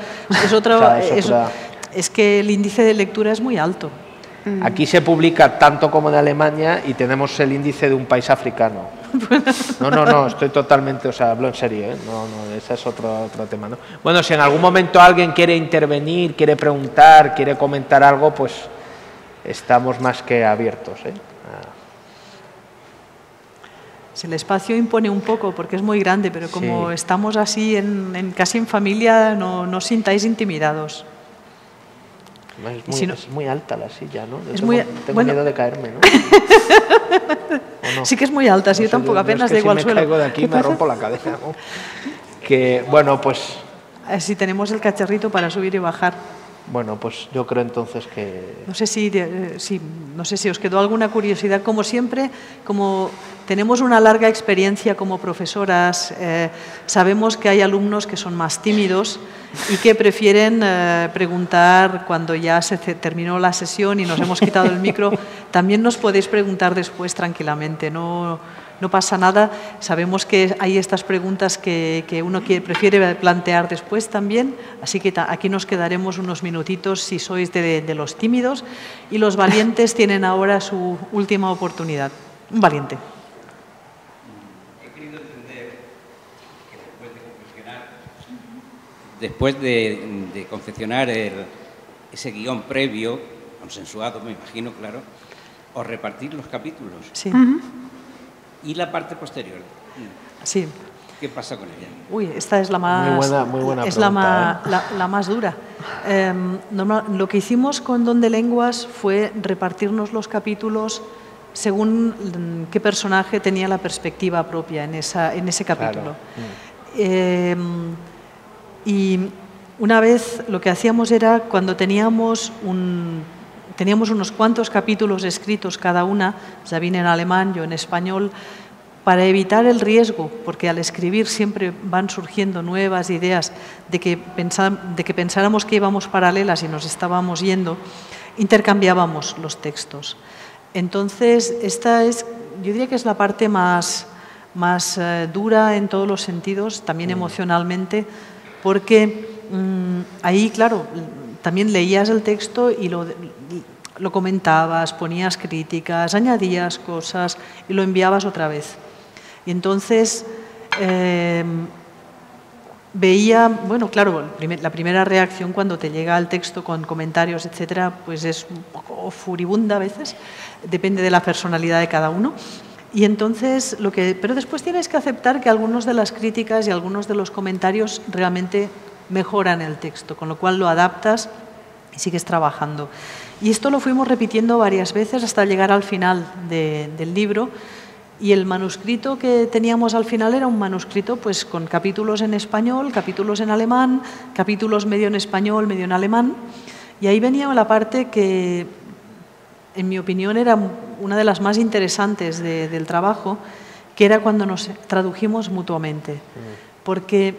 Es que el índice de lectura es muy alto. Aquí se publica tanto como en Alemania y tenemos el índice de un país africano. No, estoy totalmente, hablo en serio, ese es otro tema, ¿no? Bueno, si en algún momento alguien quiere intervenir, quiere preguntar, quiere comentar algo, pues estamos más que abiertos, El espacio impone un poco porque es muy grande, pero como estamos así casi en familia, no os sintáis intimidados. Es muy alta la silla, ¿no? Tengo miedo de caerme, ¿no? Sí que es muy alta, yo tampoco, apenas de igual suelo. Si me caigo de aquí me rompo la cadera, ¿no? Que, bueno, pues... Si tenemos el cacharrito para subir y bajar. Bueno, pues yo creo entonces que... No sé si os quedó alguna curiosidad. Como siempre, como tenemos una larga experiencia como profesoras, sabemos que hay alumnos que son más tímidos y que prefieren preguntar cuando ya se terminó la sesión y nos hemos quitado el micro. También nos podéis preguntar después tranquilamente, no pasa nada. Sabemos que hay estas preguntas que uno prefiere plantear después también, así que aquí nos quedaremos unos minutitos si sois de los tímidos, y los valientes tienen ahora su última oportunidad. Un valiente. He querido entender que después de confeccionar ese guión previo, consensuado, me imagino, claro, o repartir los capítulos. Sí. ¿Y la parte posterior? Sí. ¿Qué pasa con ella? Uy, esta es la más... Muy buena es pregunta, la más dura. Lo que hicimos con Don de Lenguas fue repartirnos los capítulos según qué personaje tenía la perspectiva propia en ese capítulo. Claro. Y una vez lo que hacíamos era, cuando teníamos unos cuantos capítulos escritos cada una, Sabine en alemán, yo en español, para evitar el riesgo, porque al escribir siempre van surgiendo nuevas ideas de que pensáramos que íbamos paralelas y nos estábamos yendo, intercambiábamos los textos. Entonces, yo diría que es la parte más dura en todos los sentidos, también emocionalmente, porque ahí, claro, también leías el texto y lo comentabas, ponías críticas, añadías cosas y lo enviabas otra vez. Y entonces veía, bueno, claro, la primera reacción cuando te llega el texto con comentarios, etcétera, pues es un poco furibunda a veces, depende de la personalidad de cada uno. Y entonces, pero después tienes que aceptar que algunas de las críticas y algunos de los comentarios realmente mejoran el texto, con lo cual lo adaptas y sigues trabajando. Y esto lo fuimos repitiendo varias veces hasta llegar al final del libro. Y el manuscrito que teníamos al final era un manuscrito pues, con capítulos en español, capítulos en alemán, capítulos medio en español, medio en alemán. Y ahí venía la parte que, en mi opinión, era una de las más interesantes del trabajo, que era cuando nos tradujimos mutuamente. Porque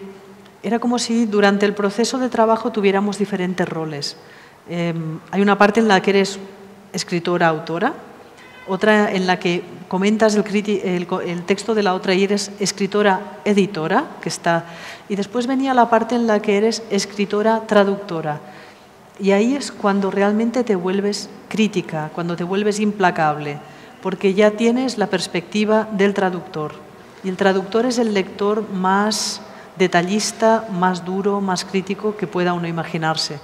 era como si durante el proceso de trabajo tuviéramos diferentes roles. Hay una parte en la que eres escritora-autora, otra en la que comentas el texto de la otra y eres escritora-editora, y después venía la parte en la que eres escritora-traductora. Y ahí es cuando realmente te vuelves crítica, cuando te vuelves implacable, porque ya tienes la perspectiva del traductor. Y el traductor es el lector más detallista, más duro, más crítico que pueda uno imaginarse.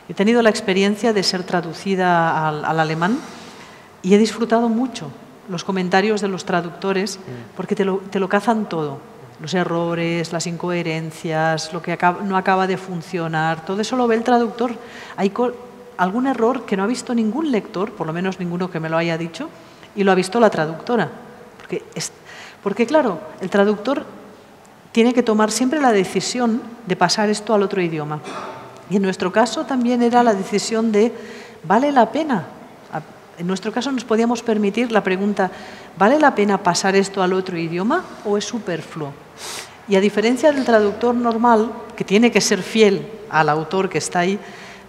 He tenido la experiencia de ser traducida al alemán y he disfrutado mucho los comentarios de los traductores porque te lo cazan todo. Los errores, las incoherencias, lo que no acaba de funcionar, todo eso lo ve el traductor. Hay algún error que no ha visto ningún lector, por lo menos ninguno que me lo haya dicho, y lo ha visto la traductora. Porque claro, el traductor tiene que tomar siempre la decisión de pasar esto al otro idioma. Y en nuestro caso también era la decisión de, ¿vale la pena? En nuestro caso nos podíamos permitir la pregunta, ¿vale la pena pasar esto al otro idioma o es superfluo? Y a diferencia del traductor normal, que tiene que ser fiel al autor que está ahí,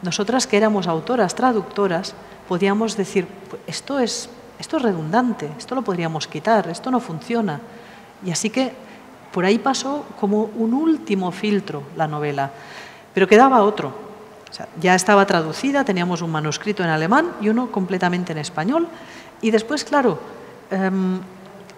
nosotras que éramos autoras, traductoras, podíamos decir, esto es redundante, esto lo podríamos quitar, esto no funciona. Y así que por ahí pasó como un último filtro la novela. Pero quedaba otro. O sea, ya estaba traducida, teníamos un manuscrito en alemán y uno completamente en español. Y después, claro,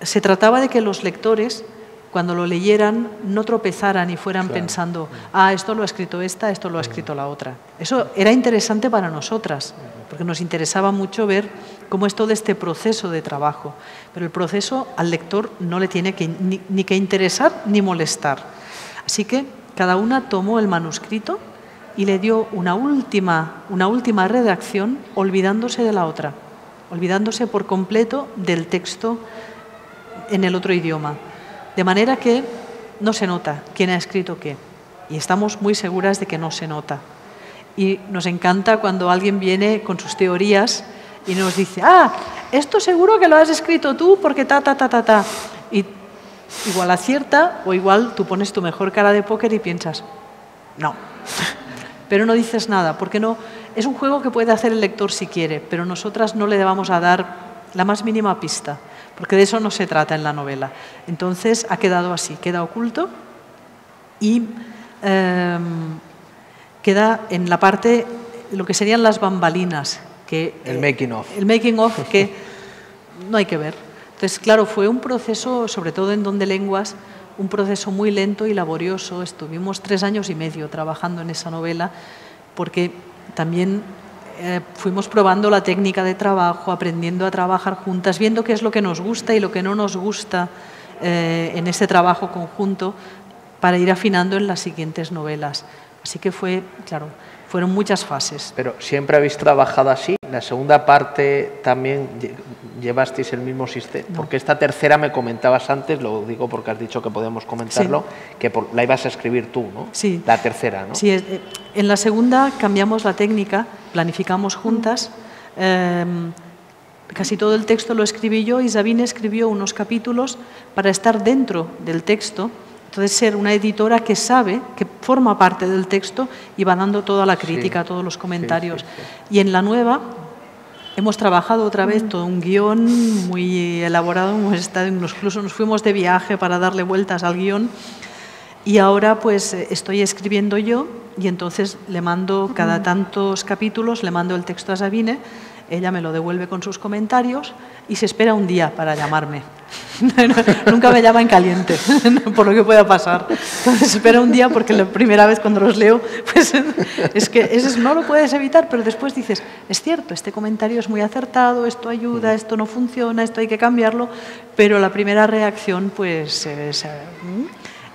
se trataba de que los lectores, cuando lo leyeran, no tropezaran y fueran pensando, esto lo ha escrito esta, esto lo ha escrito la otra. Eso era interesante para nosotras, porque nos interesaba mucho ver cómo es todo este proceso de trabajo. Pero el proceso al lector no le tiene ni que interesar ni molestar. Así que cada una tomó el manuscrito y le dio una última redacción olvidándose de la otra, olvidándose por completo del texto en el otro idioma. De manera que no se nota quién ha escrito qué. Y estamos muy seguras de que no se nota. Y nos encanta cuando alguien viene con sus teorías y nos dice, esto seguro que lo has escrito tú porque ta. Y igual acierta o igual tú pones tu mejor cara de póker y piensas, no. Pero no dices nada, porque no es un juego que puede hacer el lector si quiere, pero nosotras no le vamos a dar la más mínima pista, porque de eso no se trata en la novela. Entonces ha quedado así, queda oculto y queda en la parte, lo que serían las bambalinas. El making of. El making of que no hay que ver. Entonces, claro, fue un proceso, sobre todo en Don de Lenguas, un proceso muy lento y laborioso. Estuvimos 3 años y medio trabajando en esa novela porque también fuimos probando la técnica de trabajo, aprendiendo a trabajar juntas, viendo qué es lo que nos gusta y lo que no nos gusta en ese trabajo conjunto para ir afinando en las siguientes novelas. Así que fueron muchas fases. Pero siempre habéis trabajado así. La segunda parte también llevasteis el mismo sistema. No. Porque esta tercera me comentabas antes, lo digo porque has dicho que podemos comentarlo, que la ibas a escribir tú, ¿no? Sí. La tercera, ¿no? Sí, en la segunda cambiamos la técnica, planificamos juntas. Casi todo el texto lo escribí yo y Sabine escribió unos capítulos para estar dentro del texto. Entonces, ser una editora que sabe, que forma parte del texto y va dando toda la crítica, todos los comentarios. Sí. Y en la nueva hemos trabajado otra vez todo un guión muy elaborado, incluso nos fuimos de viaje para darle vueltas al guión y ahora pues estoy escribiendo yo y entonces le mando cada tantos capítulos, le mando el texto a Sabine ella me lo devuelve con sus comentarios y se espera un día para llamarme. Nunca me llama en caliente, por lo que pueda pasar. Entonces se espera un día porque la primera vez cuando los leo, pues es que no lo puedes evitar, pero después dices, es cierto, este comentario es muy acertado, esto ayuda, esto no funciona, esto hay que cambiarlo, pero la primera reacción pues es...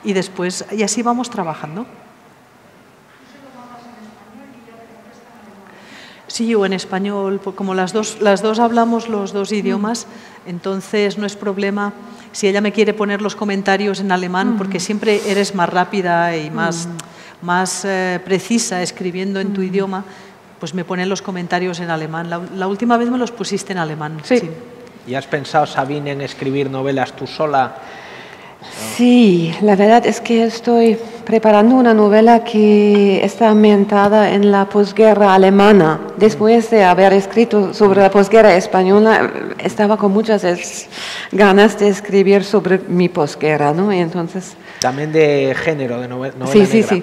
y después, y así vamos trabajando. Sí, o en español, como las dos hablamos los dos idiomas, entonces no es problema si ella me quiere poner los comentarios en alemán, porque siempre eres más rápida y más precisa escribiendo en tu idioma, pues me ponen los comentarios en alemán. La última vez me los pusiste en alemán. Sí. Sí. ¿Y has pensado, Sabine, en escribir novelas tú sola? Sí, la verdad es que estoy preparando una novela que está ambientada en la posguerra alemana. Después de haber escrito sobre la posguerra española, estaba con muchas ganas de escribir sobre mi posguerra, ¿no? Y entonces... También de género, de novela sí, negra. sí.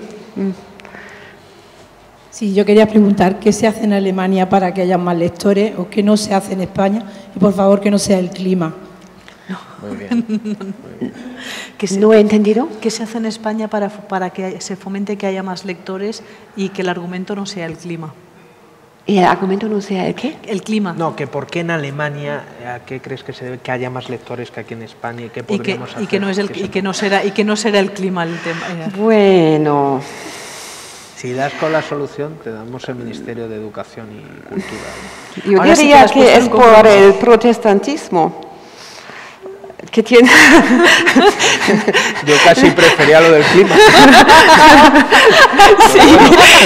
Sí, yo quería preguntar qué se hace en Alemania para que haya más lectores o qué no se hace en España y por favor que no sea el clima. Muy bien. ¿No he entendido? ¿Qué se hace en España para que se fomente que haya más lectores y que el argumento no sea el clima? ¿Y el argumento no sea el qué? El clima. No, que por qué en Alemania, ¿a qué crees que se debe que haya más lectores que aquí en España y qué podríamos hacer? Y que no será el clima el tema. Bueno... Si das con la solución, te damos el Ministerio de Educación y Cultura. Yo Ahora sí diría que que es por el protestantismo. Que tiene... Yo casi prefería lo del clima. Sí,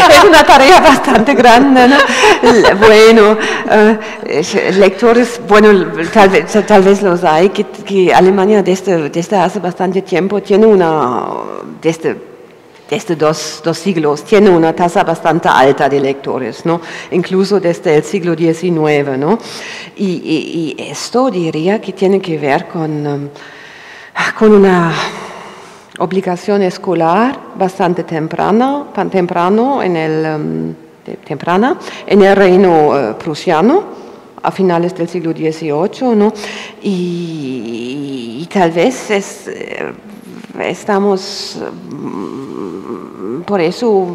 es una tarea bastante grande, ¿no? Bueno, lectores, bueno, tal vez los hay, que Alemania desde hace bastante tiempo tiene desde dos siglos, tiene una tasa bastante alta de lectores, ¿no? Incluso desde el siglo XIX, ¿no? Y esto diría que tiene que ver con una obligación escolar bastante temprana en el reino prusiano a finales del siglo XVIII, ¿no? Y tal vez estamos... Por eso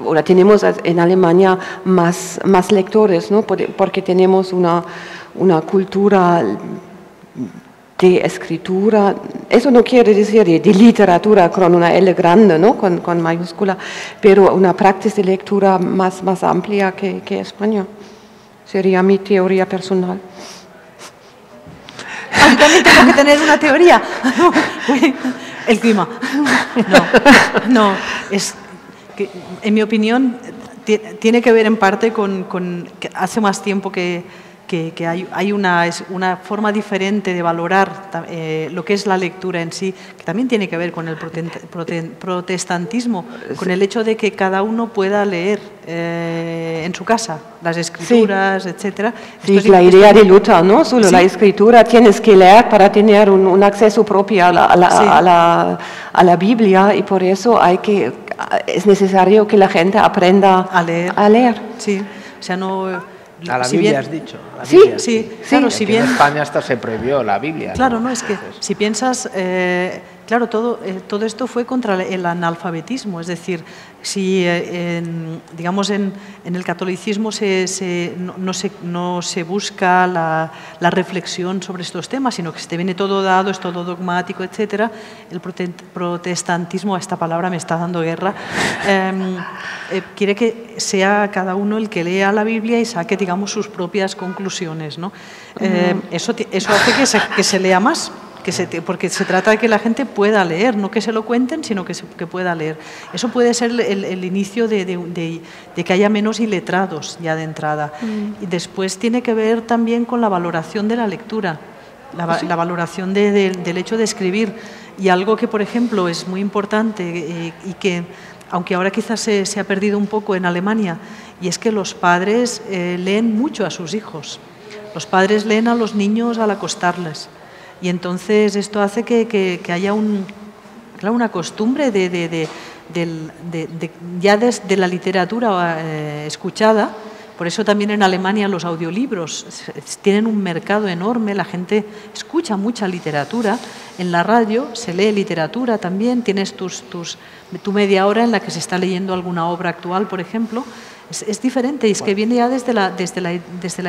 ahora tenemos en Alemania más lectores, ¿no? Porque tenemos una cultura de escritura, eso no quiere decir de literatura con una L grande, ¿no? Con mayúscula, pero una práctica de lectura más amplia que España. Sería mi teoría personal. Yo también tengo que tener una teoría. El clima. No, es que, en mi opinión, tiene que ver en parte con que hace más tiempo que hay una forma diferente de valorar lo que es la lectura en sí, que también tiene que ver con el protestantismo, con el hecho de que cada uno pueda leer en su casa las escrituras, etcétera. Sí, la idea de Luther, ¿no? Solo ¿sí? La escritura tienes que leer para tener un acceso propio a la Biblia, y por eso es necesario que la gente aprenda a leer. Sí, o sea, no... A la Biblia has dicho. Sí, claro, si bien... En España hasta se prohibió la Biblia. Claro, no, es que si piensas, claro, todo esto fue contra el analfabetismo, es decir, si digamos en el catolicismo no se busca la reflexión sobre estos temas, sino que se te viene todo dado, es todo dogmático, etcétera. El protestantismo, esta palabra me está dando guerra, quiere que sea cada uno el que lea la Biblia y saque, digamos, sus propias conclusiones, ¿no? Eso hace que se lea más. Porque se trata de que la gente pueda leer, no que se lo cuenten, sino que pueda leer. Eso puede ser el inicio de que haya menos iletrados ya de entrada. Y después tiene que ver también con la valoración de la lectura, la valoración del hecho de escribir. Y algo que, por ejemplo, es muy importante y que, aunque ahora quizás se ha perdido un poco en Alemania, y es que los padres leen mucho a sus hijos. Los padres leen a los niños al acostarles. Y entonces esto hace que haya una costumbre ya desde la literatura escuchada, Por eso también en Alemania los audiolibros tienen un mercado enorme, la gente escucha mucha literatura, en la radio se lee literatura también, tienes tu media hora en la que se está leyendo alguna obra actual, por ejemplo. Es diferente, y es que viene ya desde la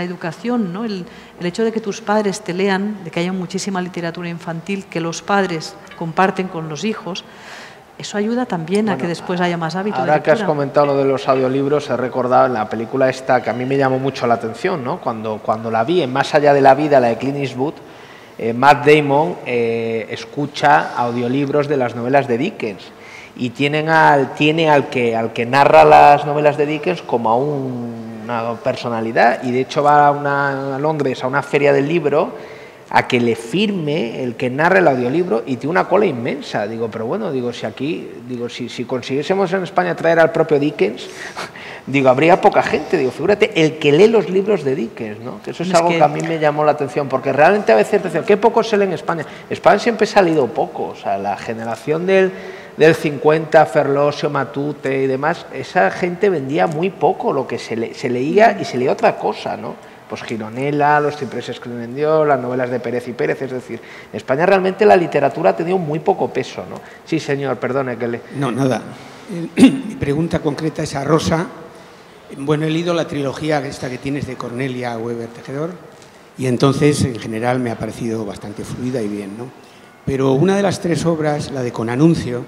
educación, ¿no? El hecho de que tus padres te lean, de que haya muchísima literatura infantil que los padres comparten con los hijos, eso ayuda también a que después haya más hábito de lectura. Ahora que has comentado lo de los audiolibros, he recordado en la película esta que a mí me llamó mucho la atención, ¿no? Cuando la vi, en Más allá de la vida, la de Clint Eastwood, Matt Damon escucha audiolibros de las novelas de Dickens. Y tiene al que narra las novelas de Dickens como a una personalidad, y de hecho va a Londres a una feria del libro a que le firme el que narra el audiolibro, y tiene una cola inmensa. Digo, pero bueno, si consiguiésemos en España traer al propio Dickens, digo, habría poca gente. Digo, figúrate, el que lee los libros de Dickens, ¿no? Que eso es algo que a mí me llamó la atención, porque realmente a veces decía, ¿qué poco se lee en España? España siempre se ha leído poco, o sea, la generación del 50, Ferlosio, Matute y demás, esa gente vendía muy poco lo que se leía, y se leía otra cosa, ¿no? Pues Gironella, Los cipreses que creen en Dios, las novelas de Pérez y Pérez, es decir, en España realmente la literatura ha tenido muy poco peso, ¿no? Sí, señor, perdone que le... No, nada. Mi pregunta concreta es a Rosa. Bueno, he leído la trilogía esta que tienes de Cornelia Weber Tejedor, y entonces, en general, me ha parecido bastante fluida y bien, ¿no? Pero una de las 3 obras, la de Con Anuncio,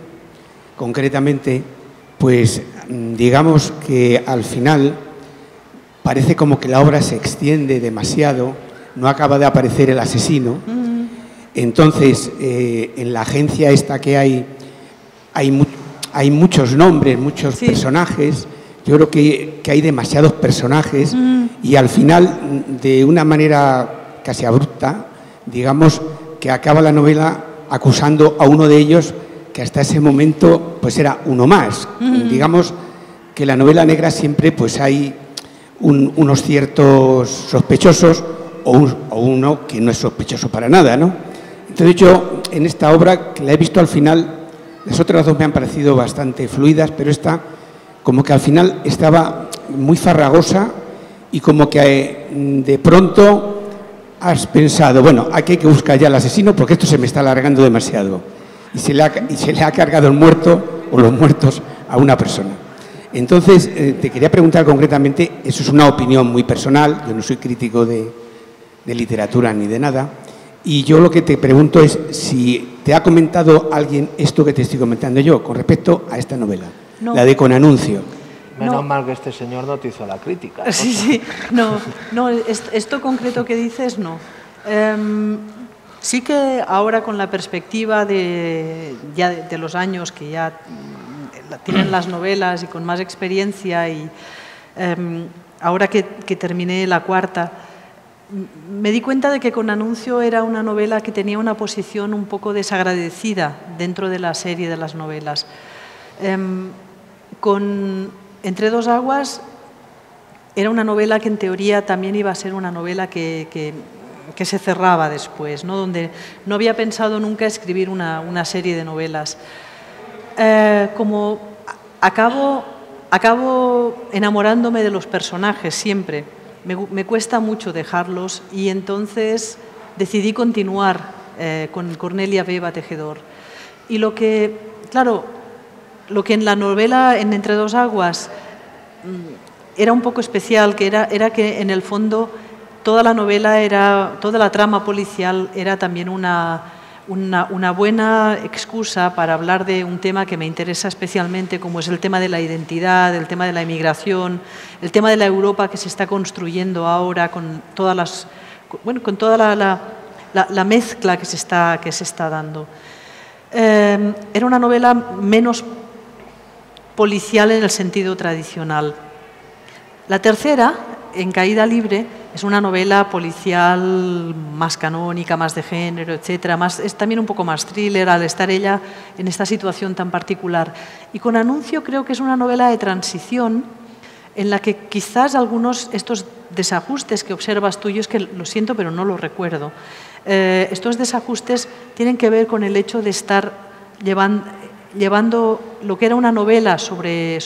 concretamente, pues digamos que al final parece como que la obra se extiende demasiado, no acaba de aparecer el asesino. Entonces, en la agencia esta que hay muchos nombres, muchos personajes. Yo creo que hay demasiados personajes, y al final, de una manera casi abrupta, digamos que acaba la novela acusando a uno de ellos, que hasta ese momento pues era uno más. Digamos que en la novela negra siempre pues hay unos ciertos sospechosos o uno que no es sospechoso para nada, ¿no? Entonces yo en esta obra, que la he visto al final, las otras 2 me han parecido bastante fluidas, pero esta como que al final estaba muy farragosa, y como que de pronto has pensado, bueno, aquí hay que buscar ya al asesino porque esto se me está alargando demasiado. Y se le ha cargado el muerto o los muertos a una persona. Entonces, te quería preguntar concretamente, eso es una opinión muy personal, yo no soy crítico de literatura ni de nada, y yo lo que te pregunto es si te ha comentado alguien esto que te estoy comentando yo con respecto a esta novela, no. La de Con Anuncio. Menos mal que este señor no te hizo la crítica, ¿no? Sí, no, esto concreto que dices, no. Sí que ahora, con la perspectiva de los años que ya tienen las novelas y con más experiencia, y ahora que terminé la 4ª, me di cuenta de que Con Anuncio era una novela que tenía una posición un poco desagradecida dentro de la serie de las novelas. Entre dos aguas era una novela que en teoría también iba a ser una novela que se cerraba después, ¿no? Donde no había pensado nunca escribir una serie de novelas. Como acabo enamorándome de los personajes siempre, me cuesta mucho dejarlos, y entonces decidí continuar con Cornelia Beba Tejedor. Y lo que en la novela en Entre dos aguas era un poco especial, que era que en el fondo toda la novela toda la trama policial era también una buena excusa para hablar de un tema que me interesa especialmente, como es el tema de la identidad, el tema de la inmigración, el tema de la Europa que se está construyendo ahora con toda la mezcla que se está dando. Era una novela menos policial en el sentido tradicional. La tercera, En Caída Libre, es una novela policial más canónica, más de género, etcétera, es también un poco más thriller, al estar ella en esta situación tan particular. Y Con Anuncio creo que es una novela de transición en la que quizás estos desajustes que observas tú, yo es que lo siento pero no lo recuerdo, estos desajustes tienen que ver con el hecho de estar llevando lo que era una novela sobre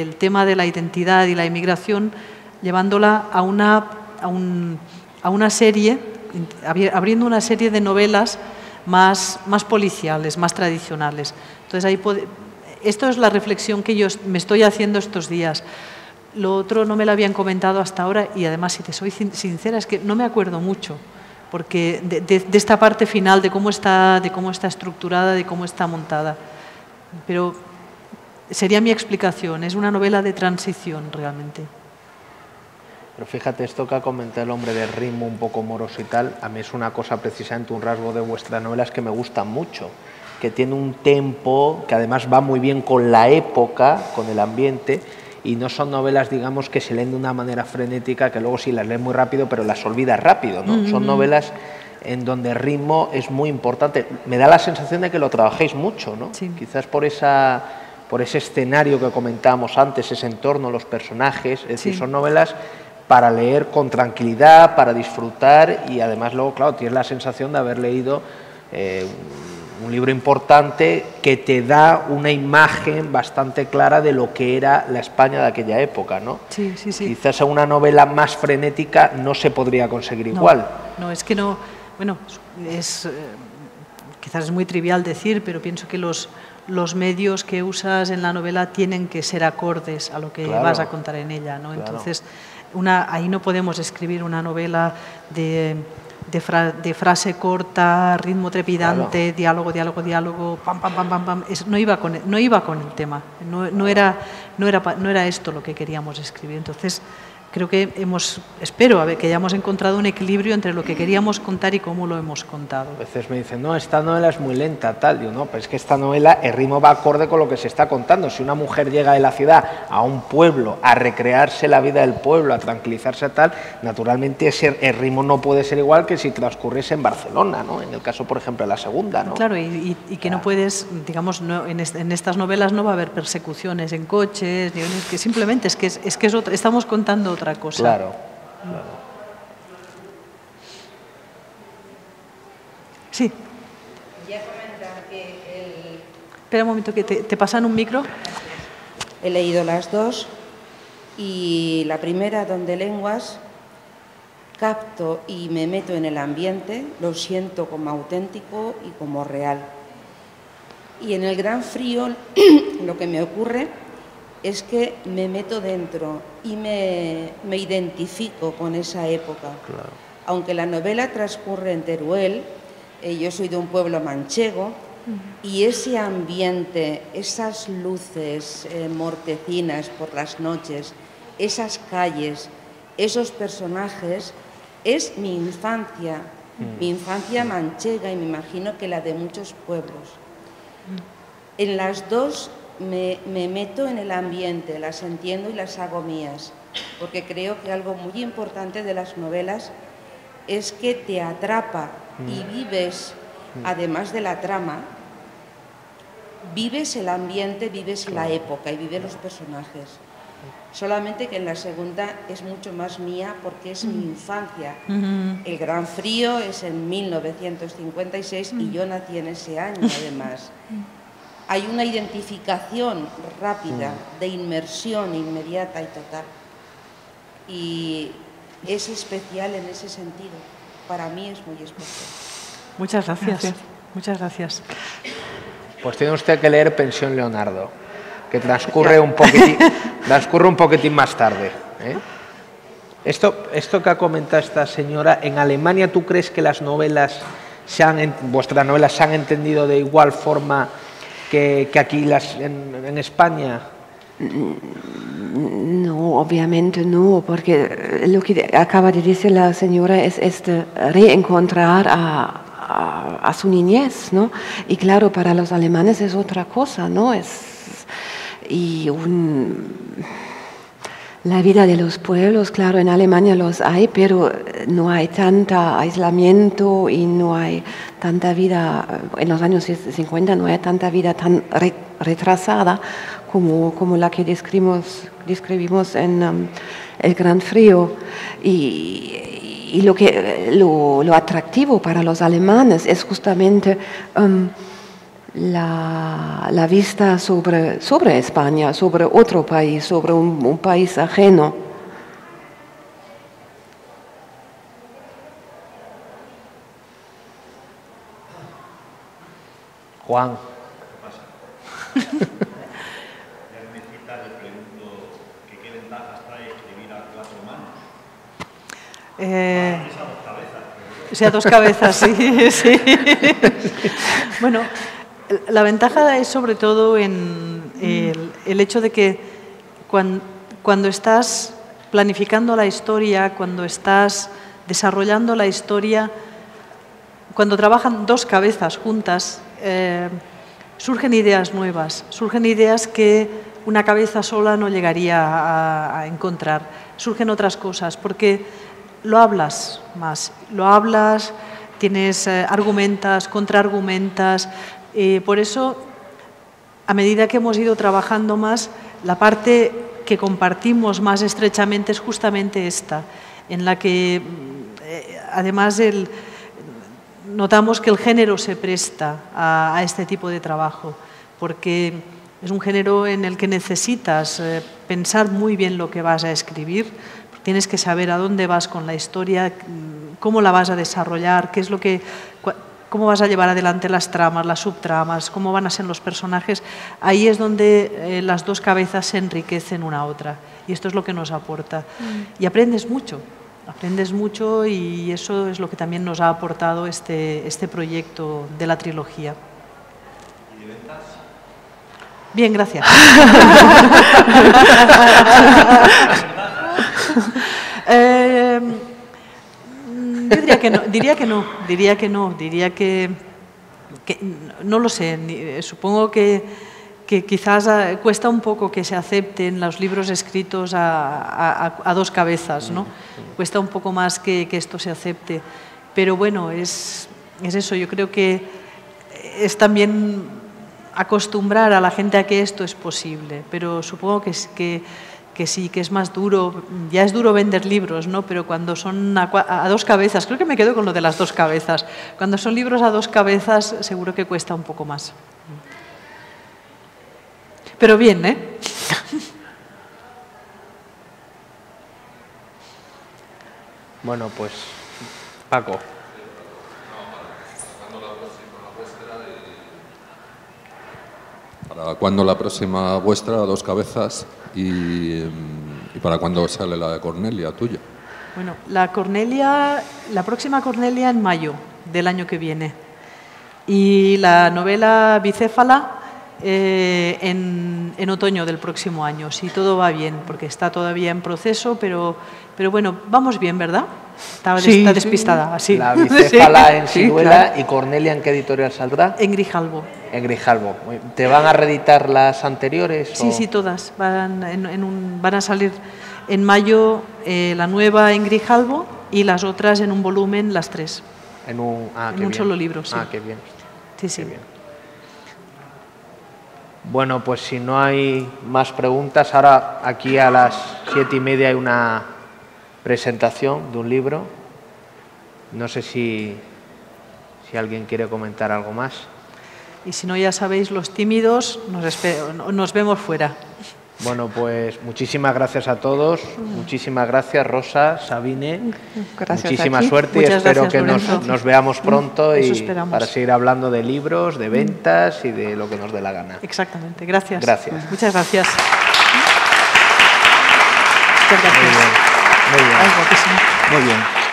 el tema de la identidad y la inmigración llevándola a una serie, abriendo una serie de novelas más policiales, más tradicionales. Entonces, esto es la reflexión que yo me estoy haciendo estos días. Lo otro no me lo habían comentado hasta ahora y además, si te soy sincera, es que no me acuerdo mucho, porque de esta parte final, de cómo está estructurada, de cómo está montada. Pero sería mi explicación, es una novela de transición realmente. Pero fíjate, esto que ha comentado el hombre del ritmo un poco moroso y tal, a mí es una cosa, precisamente un rasgo de vuestras novelas que me gusta mucho, que tiene un tempo que además va muy bien con la época, con el ambiente, y no son novelas, digamos, que se leen de una manera frenética, que luego sí las lees muy rápido, pero las olvidas rápido, ¿no? Son novelas en donde el ritmo es muy importante. Me da la sensación de que lo trabajéis mucho, ¿no? Sí. Quizás por ese escenario que comentábamos antes, ese entorno, los personajes, es decir, son novelas para leer con tranquilidad, para disfrutar, y además luego, claro, tienes la sensación de haber leído un libro importante que te da una imagen bastante clara de lo que era la España de aquella época, ¿no? Sí, sí, sí. Quizás en una novela más frenética no se podría conseguir igual. No, es que no, bueno, quizás es muy trivial decir, pero pienso que los medios que usas en la novela tienen que ser acordes a lo que vas a contar en ella, ¿no? Claro. Entonces, ahí no podemos escribir una novela de frase corta, ritmo trepidante, diálogo, pam, pam, pam, pam, pam. No iba con el tema, no era esto lo que queríamos escribir. Entonces, creo que espero que hayamos encontrado un equilibrio entre lo que queríamos contar y cómo lo hemos contado. A veces me dicen, no, esta novela es muy lenta, tal. Digo, no, pero es que esta novela, el ritmo va acorde con lo que se está contando. Si una mujer llega de la ciudad a un pueblo a recrearse la vida del pueblo, a tranquilizarse, tal, naturalmente el ritmo no puede ser igual que si transcurriese en Barcelona, ¿no? En el caso, por ejemplo, de la segunda, ¿no? Claro, y que no puedes, digamos, en estas novelas no va a haber persecuciones en coches, que simplemente es que estamos contando otra cosa. Claro. Sí. Ya comentar que Espera un momento, que te pasan un micro. he leído las dos y la primera, Don de Lenguas, capto y me meto en el ambiente, lo siento como auténtico y como real. Y en el Gran Frío lo que me ocurre es que me meto dentro y me identifico con esa época. Claro. Aunque la novela transcurre en Teruel, yo soy de un pueblo manchego, y ese ambiente, esas luces mortecinas por las noches, esas calles, esos personajes, es mi infancia manchega y me imagino que la de muchos pueblos. En las dos me meto en el ambiente, las entiendo y las hago mías, porque creo que algo muy importante de las novelas es que te atrapa y vives, además de la trama, vives el ambiente, vives la época y vives los personajes. Solamente que en la segunda es mucho más mía porque es mi infancia. El Gran Frío es en 1956 y yo nací en ese año, además. Hay una identificación rápida, de inmersión inmediata y total. Y es especial en ese sentido. Para mí es muy especial. Muchas gracias. Muchas gracias. Pues tiene usted que leer Pensión Leonardo, que transcurre un poquitín más tarde, ¿eh? Esto que ha comentado esta señora, ¿en Alemania tú crees que las novelas vuestras novelas se han entendido de igual forma que aquí en España? No, obviamente no, porque lo que acaba de decir la señora es reencontrar a su niñez, ¿no? Y claro, para los alemanes es otra cosa, ¿no? La vida de los pueblos, claro, en Alemania los hay, pero no hay tanta aislamiento y no hay tanta vida, en los años 50 no hay tanta vida tan retrasada como la que describimos en El Gran Frío. Y lo atractivo para los alemanes es justamente la vista sobre España, sobre otro país, sobre un país ajeno. Juan. O sea, dos cabezas, sí, sí. Bueno, la ventaja es sobre todo en el hecho de que cuando estás planificando la historia, cuando estás desarrollando la historia, cuando trabajan dos cabezas juntas, surgen ideas nuevas, surgen ideas que una cabeza sola no llegaría a encontrar, surgen otras cosas, porque lo hablas más, tienes argumentas, contraargumentas, por eso, a medida que hemos ido trabajando más, la parte que compartimos más estrechamente es justamente esta, en la que además notamos que el género se presta a este tipo de trabajo, porque es un género en el que necesitas pensar muy bien lo que vas a escribir, tienes que saber a dónde vas con la historia, cómo la vas a desarrollar, cómo vas a llevar adelante las tramas, las subtramas, cómo van a ser los personajes. Ahí es donde las dos cabezas se enriquecen una a otra y esto es lo que nos aporta. Y aprendes mucho y eso es lo que también nos ha aportado este proyecto de la trilogía. ¿Y de ventas? Bien, gracias. Yo diría que no lo sé, supongo que quizás cuesta un poco que se acepten los libros escritos a dos cabezas, ¿no? Cuesta un poco más que esto se acepte, pero bueno, es eso, yo creo que es también acostumbrar a la gente a que esto es posible, pero supongo que sí, que es más duro, ya es duro vender libros, ¿no? Pero cuando son a dos cabezas, creo que me quedo con lo de las dos cabezas, cuando son libros a dos cabezas seguro que cuesta un poco más. Pero bien, ¿eh? Bueno, pues Paco. ¿Para cuándo la próxima vuestra, a dos cabezas? ¿Y para cuándo sale la de Cornelia, tuya? Bueno, la próxima Cornelia en mayo del año que viene. Y la novela Bicéfala en otoño del próximo año, si todo va bien, porque está todavía en proceso, pero bueno, vamos bien, ¿verdad? Está despistada, así. La Bicéfala en Siruela, claro. ¿Y Cornelia en qué editorial saldrá? En Grijalbo. En Grijalbo. ¿Te van a reeditar las anteriores? Sí, todas. Van a salir en mayo la nueva en Grijalbo y las otras en un volumen, las tres. En un solo libro, sí. Qué bien. Sí. Qué bien. Bueno, pues si no hay más preguntas, ahora aquí a las 7:30 hay una presentación de un libro. No sé si alguien quiere comentar algo más. Y si no, ya sabéis, los tímidos, nos vemos fuera. Bueno, pues muchísimas gracias a todos. Muchísimas gracias, Rosa, Sabine. Gracias. Muchísima suerte. Muchas y espero gracias, que nos veamos pronto y para seguir hablando de libros, de ventas y de lo que nos dé la gana. Exactamente. Gracias. Gracias. Muchas gracias. Muy bien. Muy bien.